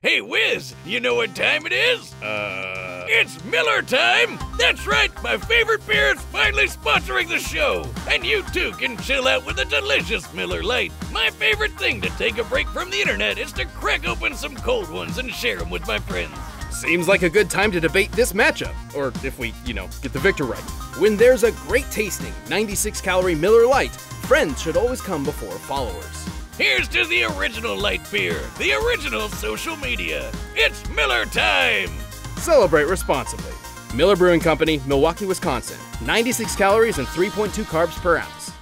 Hey, Wiz, you know what time it is? It's Miller time! That's right, my favorite beer is finally sponsoring the show! And you too can chill out with a delicious Miller Lite. My favorite thing to take a break from the internet is to crack open some cold ones and share them with my friends. Seems like a good time to debate this matchup, or if we, get the victor right. When there's a great tasting, 96-calorie Miller Lite, friends should always come before followers. Here's to the original light beer, the original social media. It's Miller time! Celebrate responsibly. Miller Brewing Company, Milwaukee, Wisconsin. 96 calories and 3.2 carbs per ounce.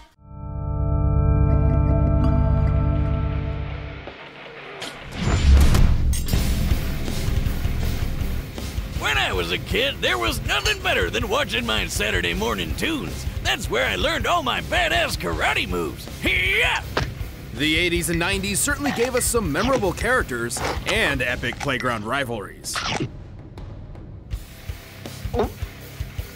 When I was a kid, there was nothing better than watching my Saturday morning tunes. That's where I learned all my badass karate moves. Yeah! The 80s and 90s certainly gave us some memorable characters and epic playground rivalries.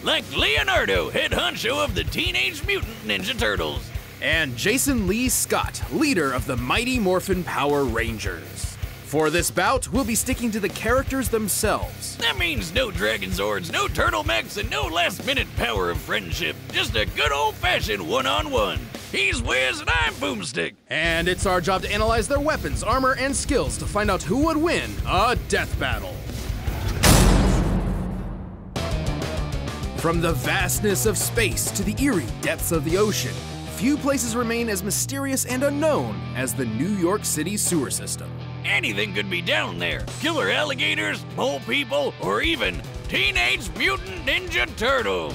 Like Leonardo, head honcho of the Teenage Mutant Ninja Turtles. And Jason Lee Scott, leader of the Mighty Morphin Power Rangers. For this bout, we'll be sticking to the characters themselves. That means no Dragon Zords, no Turtle Mechs, and no last-minute power of friendship. Just a good old-fashioned one-on-one. He's Wiz and I'm Boomstick. And it's our job to analyze their weapons, armor, and skills to find out who would win a death battle. From the vastness of space to the eerie depths of the ocean, few places remain as mysterious and unknown as the New York City sewer system. Anything could be down there. Killer alligators, mole people, or even Teenage Mutant Ninja Turtles.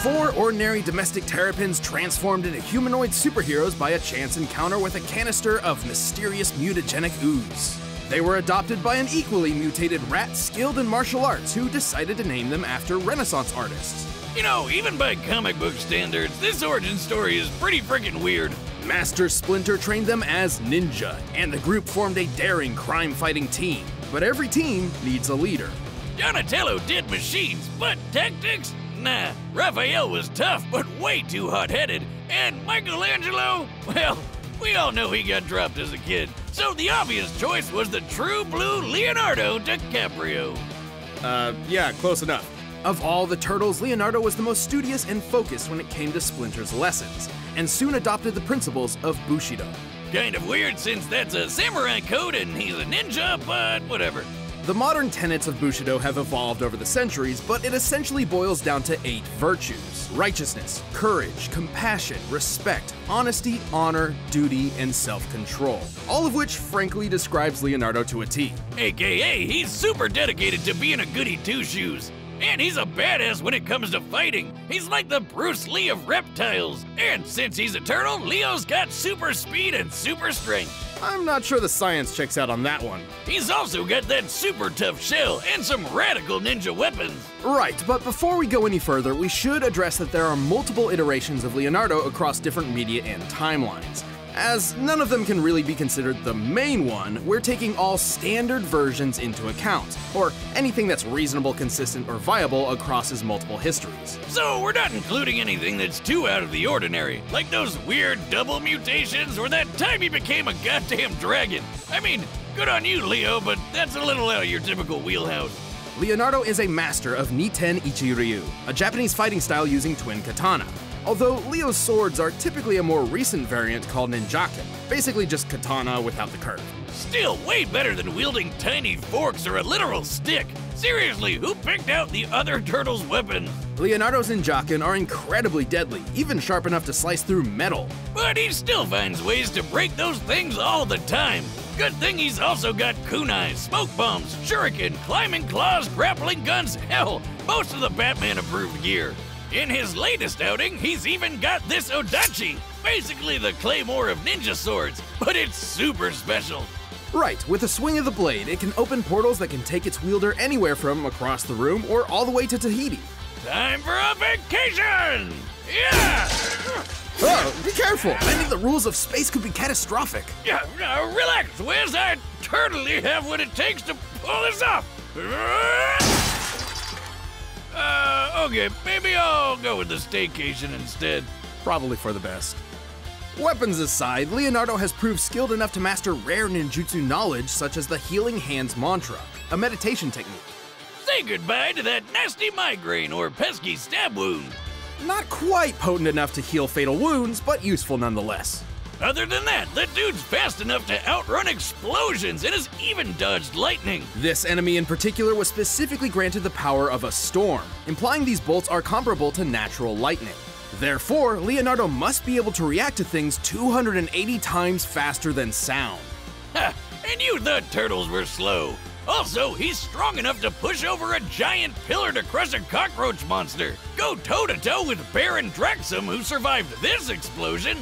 Four ordinary domestic terrapins transformed into humanoid superheroes by a chance encounter with a canister of mysterious mutagenic ooze. They were adopted by an equally mutated rat skilled in martial arts who decided to name them after Renaissance artists. You know, even by comic book standards, this origin story is pretty freaking weird. Master Splinter trained them as ninja, and the group formed a daring crime-fighting team. But every team needs a leader. Donatello did machines, but tactics? Nah, Raphael was tough, but way too hot-headed. And Michelangelo? Well, we all know he got dropped as a kid. So the obvious choice was the true blue Leonardo DiCaprio. Yeah, close enough. Of all the turtles, Leonardo was the most studious and focused when it came to Splinter's lessons, and soon adopted the principles of Bushido. Kind of weird since that's a samurai code and he's a ninja, but whatever. The modern tenets of Bushido have evolved over the centuries, but it essentially boils down to 8 virtues: righteousness, courage, compassion, respect, honesty, honor, duty, and self-control. All of which frankly describes Leonardo to a T. AKA, he's super dedicated to being a goody two-shoes. And he's a badass when it comes to fighting. He's like the Bruce Lee of reptiles. And since he's a turtle, Leo's got super speed and super strength. I'm not sure the science checks out on that one. He's also got that super tough shell and some radical ninja weapons. Right, but before we go any further, we should address that there are multiple iterations of Leonardo across different media and timelines. As none of them can really be considered the main one, we're taking all standard versions into account, or anything that's reasonable, consistent, or viable across his multiple histories. So we're not including anything that's too out of the ordinary, like those weird double mutations or that time he became a goddamn dragon. I mean, good on you, Leo, but that's a little out of your typical wheelhouse. Leonardo is a master of Niten Ichi-Ryu, a Japanese fighting style using twin katana. Although Leo's swords are typically a more recent variant called ninjaken, basically just katana without the curve. Still way better than wielding tiny forks or a literal stick. Seriously, who picked out the other turtle's weapons? Leonardo's ninjaken are incredibly deadly, even sharp enough to slice through metal. But he still finds ways to break those things all the time. Good thing he's also got kunai, smoke bombs, shuriken, climbing claws, grappling guns, hell, most of the Batman-approved gear. In his latest outing, he's even got this Odachi, basically the claymore of ninja swords, but it's super special. Right, with a swing of the blade, it can open portals that can take its wielder anywhere from across the room or all the way to Tahiti. Time for a vacation! Yeah! Oh, be careful! Bending the rules of space could be catastrophic. Yeah, relax, Wiz. I totally have what it takes to pull this off. Okay, maybe I'll go with the staycation instead. Probably for the best. Weapons aside, Leonardo has proved skilled enough to master rare ninjutsu knowledge such as the Healing Hands mantra, a meditation technique. Say goodbye to that nasty migraine or pesky stab wound. Not quite potent enough to heal fatal wounds, but useful nonetheless. Other than that, the dude's fast enough to outrun explosions and has even dodged lightning. This enemy in particular was specifically granted the power of a storm, implying these bolts are comparable to natural lightning. Therefore, Leonardo must be able to react to things 280 times faster than sound. Ha! And you thought turtles were slow. Also, he's strong enough to push over a giant pillar to crush a cockroach monster, go toe-to-toe with Baron Draxum, who survived this explosion,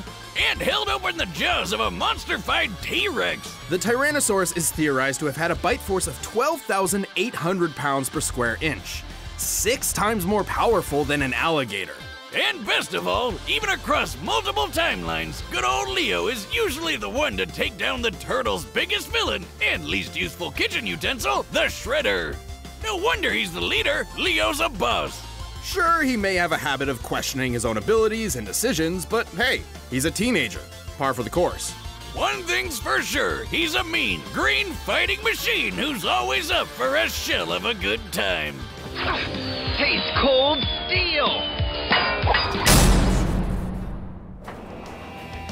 and held open the jaws of a monster-fied T-Rex. The Tyrannosaurus is theorized to have had a bite force of 12,800 pounds per square inch, 6 times more powerful than an alligator. And best of all, even across multiple timelines, good old Leo is usually the one to take down the turtle's biggest villain and least useful kitchen utensil, the Shredder. No wonder he's the leader. Leo's a boss. Sure, he may have a habit of questioning his own abilities and decisions, but hey, he's a teenager. Par for the course. One thing's for sure, he's a mean, green fighting machine who's always up for a shell of a good time. Taste cold steel!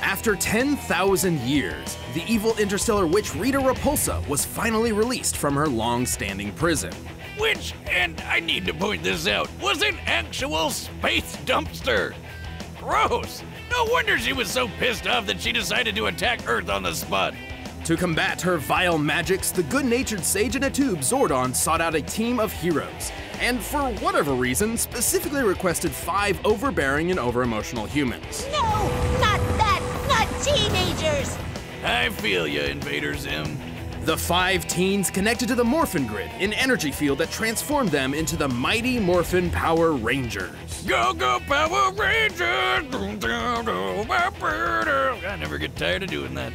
After 10,000 years, the evil interstellar witch Rita Repulsa was finally released from her long-standing prison. Which, and I need to point this out, was an actual space dumpster. Gross! No wonder she was so pissed off that she decided to attack Earth on the spot. To combat her vile magics, the good-natured sage in a tube Zordon sought out a team of heroes, and for whatever reason, specifically requested 5 overbearing and over-emotional humans. No, not that, not teenagers! I feel ya, Invader Zim. The 5 teens connected to the Morphin Grid, an energy field that transformed them into the mighty Morphin Power Rangers. Go, go, Power Rangers! I never get tired of doing that.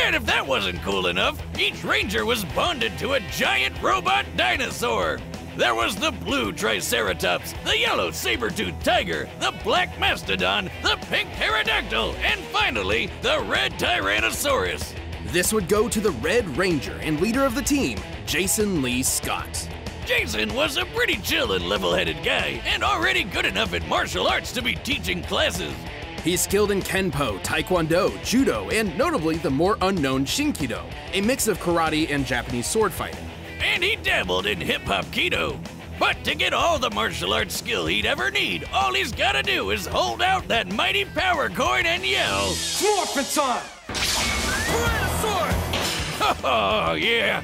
And if that wasn't cool enough, each ranger was bonded to a giant robot dinosaur. There was the blue Triceratops, the yellow saber-toothed tiger, the black mastodon, the pink pterodactyl, and finally, the red Tyrannosaurus. This would go to the Red Ranger and leader of the team, Jason Lee Scott. Jason was a pretty chill and level-headed guy, and already good enough at martial arts to be teaching classes. He's skilled in Kenpo, Taekwondo, Judo, and notably the more unknown Shinkido, a mix of karate and Japanese sword fighting. And he dabbled in hip-hop Keto. But to get all the martial arts skill he'd ever need, all he's gotta do is hold out that mighty power coin and yell, Morphin' time! Tyrannosaurus! oh yeah,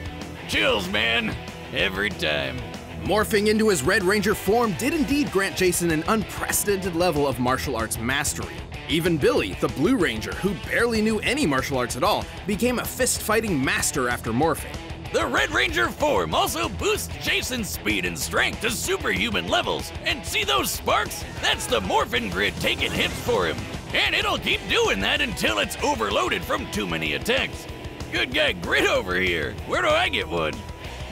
chills man, every time. Morphing into his Red Ranger form did indeed grant Jason an unprecedented level of martial arts mastery. Even Billy, the Blue Ranger, who barely knew any martial arts at all, became a fist-fighting master after morphing. The Red Ranger form also boosts Jason's speed and strength to superhuman levels. And see those sparks? That's the Morphin Grid taking hits for him. And it'll keep doing that until it's overloaded from too many attacks. Good guy Grid over here. Where do I get one?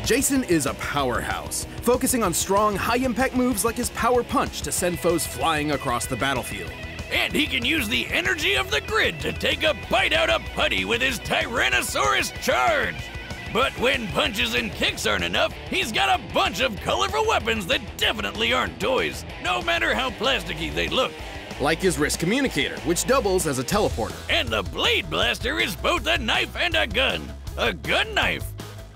Jason is a powerhouse, focusing on strong, high-impact moves like his Power Punch to send foes flying across the battlefield. And he can use the energy of the grid to take a bite out of Putty with his Tyrannosaurus Charge. But when punches and kicks aren't enough, he's got a bunch of colorful weapons that definitely aren't toys, no matter how plasticky they look. Like his wrist communicator, which doubles as a teleporter. And the Blade Blaster is both a knife and a gun. A gun knife.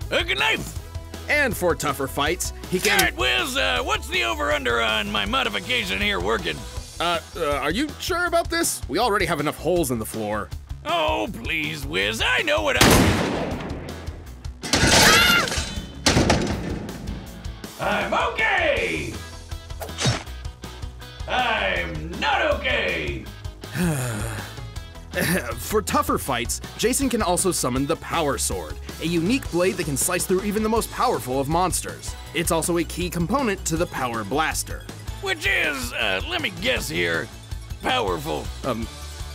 A knife. And for tougher fights, he can— Alright, Wiz, what's the over-under on my modification here working? Are you sure about this? We already have enough holes in the floor. Oh, please, Wiz, I know what I'm okay! I'm not okay! For tougher fights, Jason can also summon the Power Sword, a unique blade that can slice through even the most powerful of monsters. It's also a key component to the Power Blaster. Which is, let me guess here, powerful.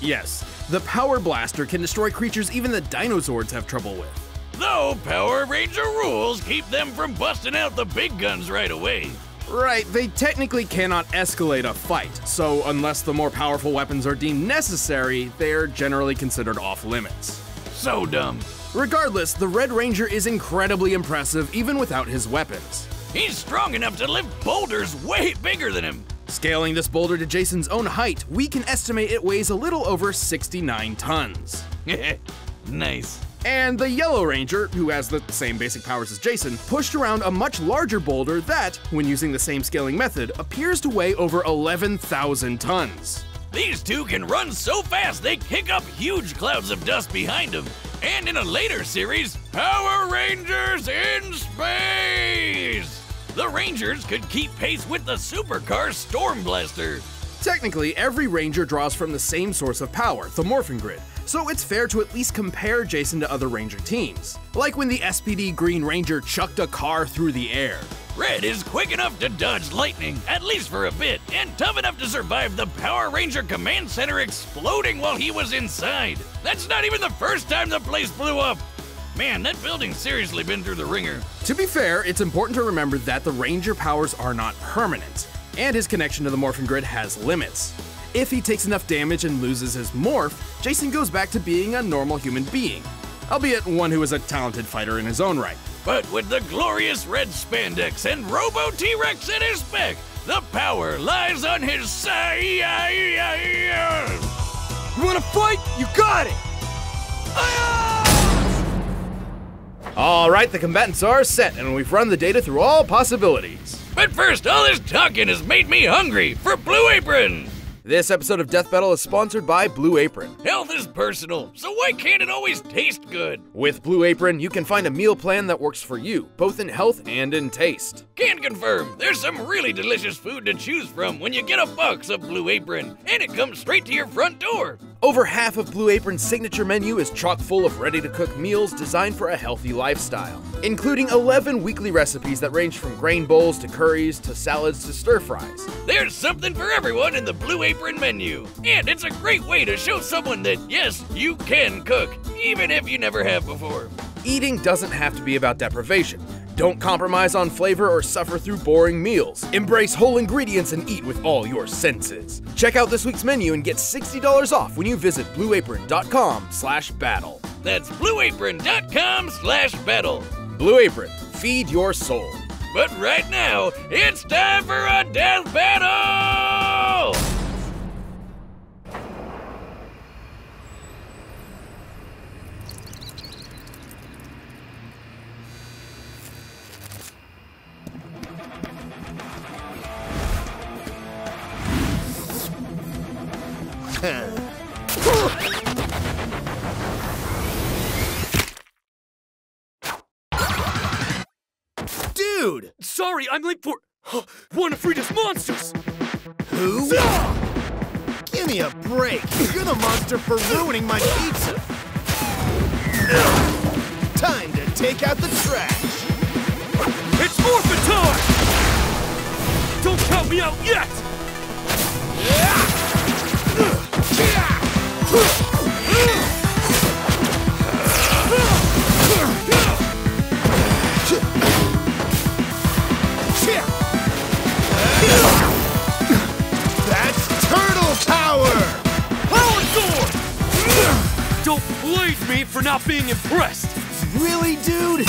Yes. The Power Blaster can destroy creatures even the Dinozords have trouble with. Though Power Ranger rules keep them from busting out the big guns right away. Right, they technically cannot escalate a fight, so unless the more powerful weapons are deemed necessary, they're generally considered off limits. So dumb. Regardless, the Red Ranger is incredibly impressive even without his weapons. He's strong enough to lift boulders way bigger than him. Scaling this boulder to Jason's own height, we can estimate it weighs a little over 69 tons. Nice. And the Yellow Ranger, who has the same basic powers as Jason, pushed around a much larger boulder that, when using the same scaling method, appears to weigh over 11,000 tons. These two can run so fast they kick up huge clouds of dust behind them. And in a later series, Power Rangers in Space! The Rangers could keep pace with the supercar Storm Blaster. Technically, every Ranger draws from the same source of power, the Morphin Grid, so it's fair to at least compare Jason to other Ranger teams. Like when the SPD Green Ranger chucked a car through the air. Red is quick enough to dodge lightning, at least for a bit, and tough enough to survive the Power Ranger Command Center exploding while he was inside. That's not even the first time the place blew up. Man, that building's seriously been through the ringer. To be fair, it's important to remember that the Ranger powers are not permanent, and his connection to the Morphin Grid has limits. If he takes enough damage and loses his morph, Jason goes back to being a normal human being, albeit one who is a talented fighter in his own right. But with the glorious red spandex and Robo T-Rex at his back, the power lies on his side. You wanna fight? You got it! All right, the combatants are set, and we've run the data through all possibilities. But first, all this talking has made me hungry for Blue Apron. This episode of Death Battle is sponsored by Blue Apron. Health is personal, so why can't it always taste good? With Blue Apron, you can find a meal plan that works for you, both in health and in taste. Can confirm, there's some really delicious food to choose from when you get a box of Blue Apron, and it comes straight to your front door. Over half of Blue Apron's signature menu is chock full of ready-to-cook meals designed for a healthy lifestyle, including 11 weekly recipes that range from grain bowls to curries to salads to stir-fries. There's something for everyone in the Blue Apron menu, and it's a great way to show someone that, yes, you can cook, even if you never have before. Eating doesn't have to be about deprivation. Don't compromise on flavor or suffer through boring meals. Embrace whole ingredients and eat with all your senses. Check out this week's menu and get $60 off when you visit blueapron.com/battle. That's blueapron.com/battle. Blue Apron, feed your soul. But right now, it's time for a death battle! Dude! Sorry, I'm late for one of Frida's monsters! Who? Give me a break! You're the monster for ruining my pizza! Time to take out the trash! It's morphin' time! Don't count me out yet! That's turtle power! Power sword! Don't blame me for not being impressed! Really, dude?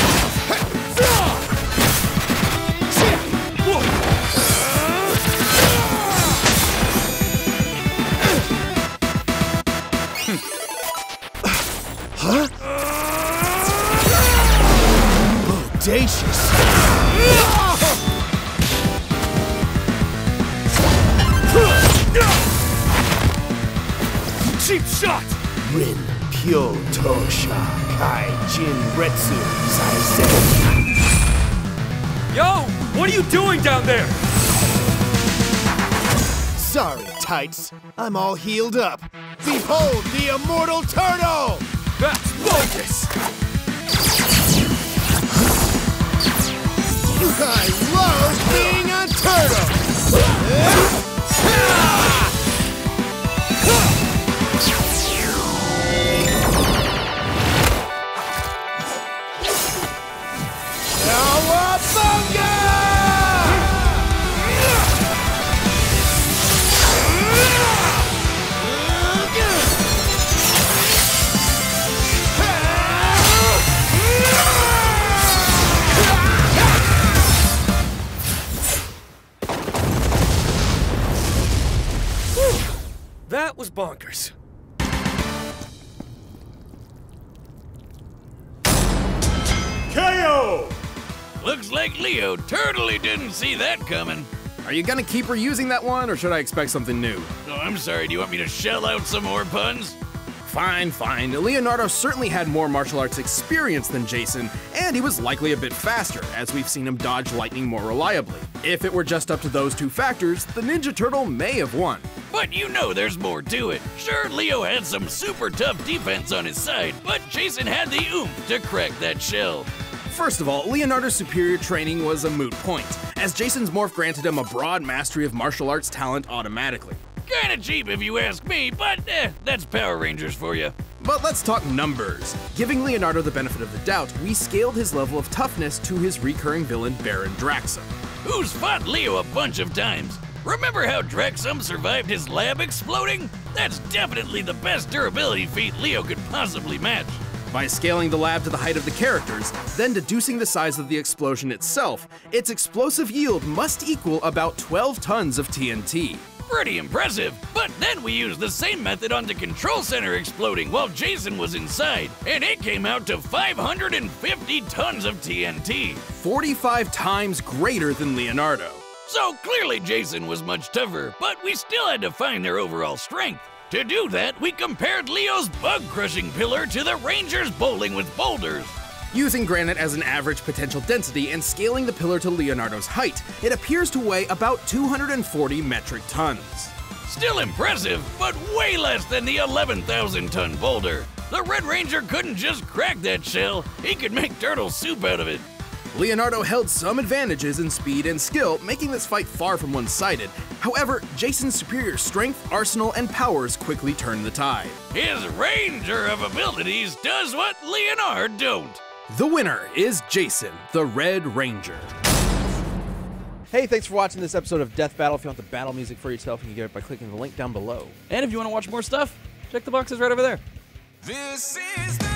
Huh? Bodacious! Cheap shot! Rin Pyo Tosha Kai Jin Retsu Zaizen. Yo! What are you doing down there? Sorry, tights. I'm all healed up. Behold the immortal turtle! That's bogus! I love being a turtle! Cowabunga! was bonkers. KO! Looks like Leo totally didn't see that coming. Are you gonna keep reusing that one, or should I expect something new? Oh, I'm sorry, do you want me to shell out some more puns? Fine, fine. Leonardo certainly had more martial arts experience than Jason, and he was likely a bit faster, as we've seen him dodge lightning more reliably. If it were just up to those two factors, the Ninja Turtle may have won. But you know there's more to it. Sure, Leo had some super tough defense on his side, but Jason had the oomph to crack that shell. First of all, Leonardo's superior training was a moot point, as Jason's morph granted him a broad mastery of martial arts talent automatically. Kinda cheap if you ask me, but that's Power Rangers for you. But let's talk numbers. Giving Leonardo the benefit of the doubt, we scaled his level of toughness to his recurring villain Baron Draxum. Who's fought Leo a bunch of times? Remember how Draxum survived his lab exploding? That's definitely the best durability feat Leo could possibly match. By scaling the lab to the height of the characters, then deducing the size of the explosion itself, its explosive yield must equal about 12 tons of TNT. Pretty impressive, but then we used the same method on the control center exploding while Jason was inside, and it came out to 550 tons of TNT. 45 times greater than Leonardo. So clearly Jason was much tougher, but we still had to find their overall strength. To do that, we compared Leo's bug-crushing pillar to the Rangers bowling with boulders. Using granite as an average potential density and scaling the pillar to Leonardo's height, it appears to weigh about 240 metric tons. Still impressive, but way less than the 11,000-ton boulder. The Red Ranger couldn't just crack that shell, he could make turtle soup out of it. Leonardo held some advantages in speed and skill, making this fight far from one-sided. However, Jason's superior strength, arsenal, and powers quickly turned the tide. His Ranger of abilities does what Leonardo don't. The winner is Jason, the Red Ranger. Hey, thanks for watching this episode of Death Battle. If you want the battle music for yourself, you can get it by clicking the link down below. And if you want to watch more stuff, check the boxes right over there. This is the